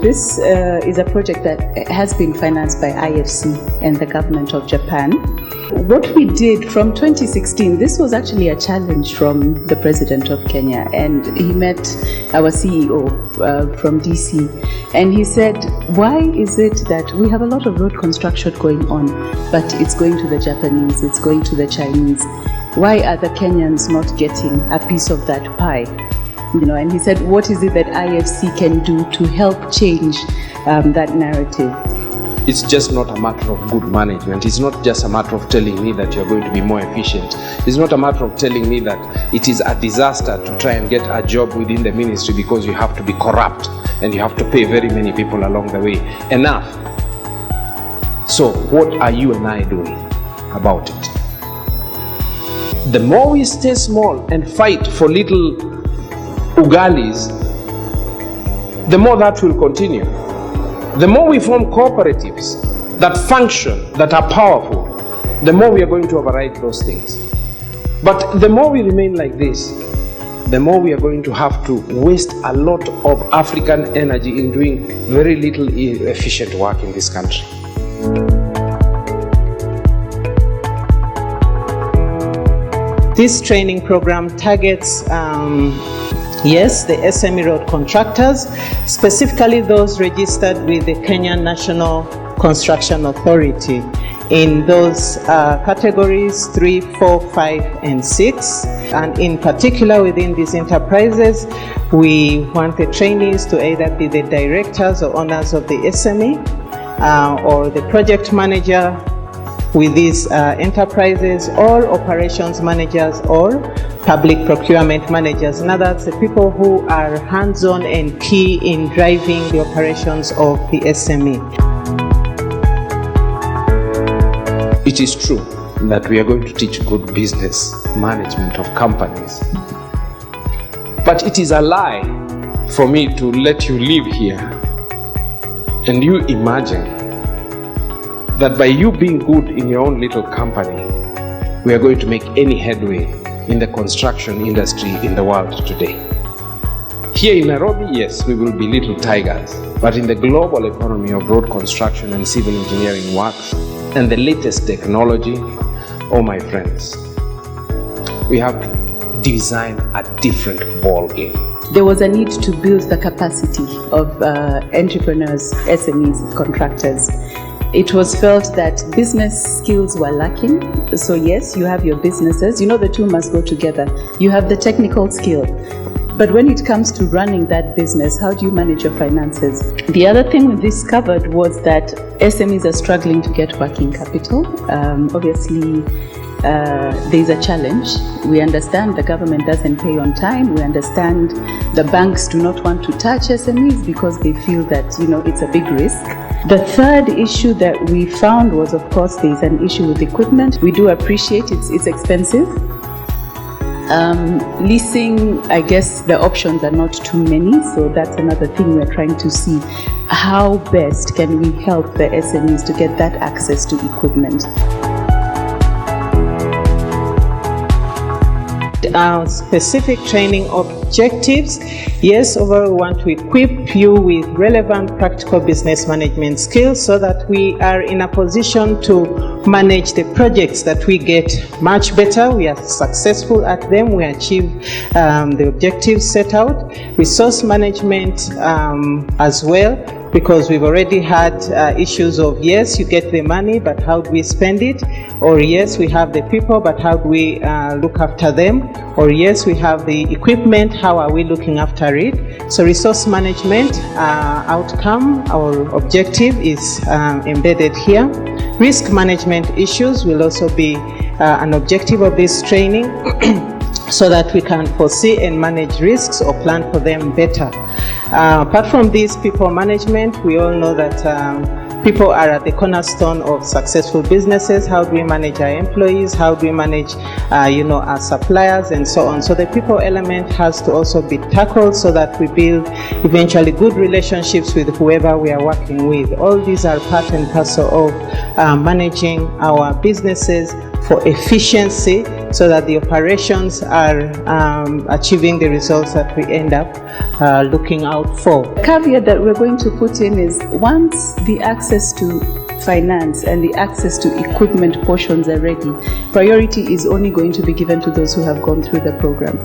This is a project that has been financed by IFC and the government of Japan. What we did from 2016, this was actually a challenge from the President of Kenya, and he met our CEO from DC, and he said, why is it that we have a lot of road construction going on, but it's going to the Japanese, it's going to the Chinese? Why are the Kenyans not getting a piece of that pie? And he said, what is it that IFC can do to help change that narrative? It's just not a matter of good management. It's not just a matter of telling me that you're going to be more efficient. It's not a matter of telling me that it is a disaster to try and get a job within the ministry because you have to be corrupt and you have to pay very many people along the way. Enough. So what are you and I doing about it? The more we stay small and fight for little ugalis, the more that will continue. The more we form cooperatives that function, that are powerful, the more we are going to override those things. But the more we remain like this, the more we are going to have to waste a lot of African energy in doing very little efficient work in this country. This training program targets yes, the SME road contractors, specifically those registered with the Kenya National Construction Authority in those categories 3, 4, 5, and 6. And in particular within these enterprises, we want the trainees to either be the directors or owners of the SME or the project manager with these enterprises, or operations managers or public procurement managers. In other words, the people who are hands-on and key in driving the operations of the SME. It is true that we are going to teach good business management of companies. But it is a lie for me to let you live here and you imagine that by you being good in your own little company, we are going to make any headway in the construction industry in the world today. Here in Nairobi, yes, we will be little tigers, but in the global economy of road construction and civil engineering works and the latest technology, oh my friends, we have to design a different ball game. There was a need to build the capacity of entrepreneurs, SMEs, contractors. It was felt that business skills were lacking. So yes, you have your businesses, the two must go together. You have the technical skill. But when it comes to running that business, how do you manage your finances? The other thing we discovered was that SMEs are struggling to get working capital. Obviously, there's a challenge. We understand the government doesn't pay on time. We understand the banks do not want to touch SMEs because they feel that, it's a big risk. The third issue that we found was, of course, there's an issue with equipment. We do appreciate it's expensive. Leasing, I guess the options are not too many, so that's another thing we're trying to see. How best can we help the SMEs to get that access to equipment? Our specific training objectives, yes, overall we want to equip you with relevant practical business management skills so that we are in a position to manage the projects that we get much better. We are successful at them. We achieve the objectives set out. Resource management as well, because we've already had issues of, yes, you get the money, but how do we spend it? Or yes, we have the people, but how do we look after them? Or yes, we have the equipment, how are we looking after it? So resource management outcome, our objective is embedded here. Risk management issues will also be an objective of this training so that we can foresee and manage risks or plan for them better. Apart from this, people management, we all know that people are at the cornerstone of successful businesses. How do we manage our employees? How do we manage, our suppliers and so on? So the people element has to also be tackled so that we build eventually good relationships with whoever we are working with. All these are part and parcel of managing our businesses for efficiency so that the operations are achieving the results that we end up looking out for. The caveat that we're going to put in is once the access to finance and the access to equipment portions are ready, priority is only going to be given to those who have gone through the program.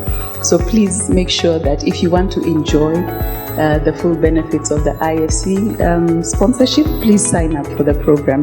So please make sure that if you want to enjoy the full benefits of the IFC sponsorship, please sign up for the program.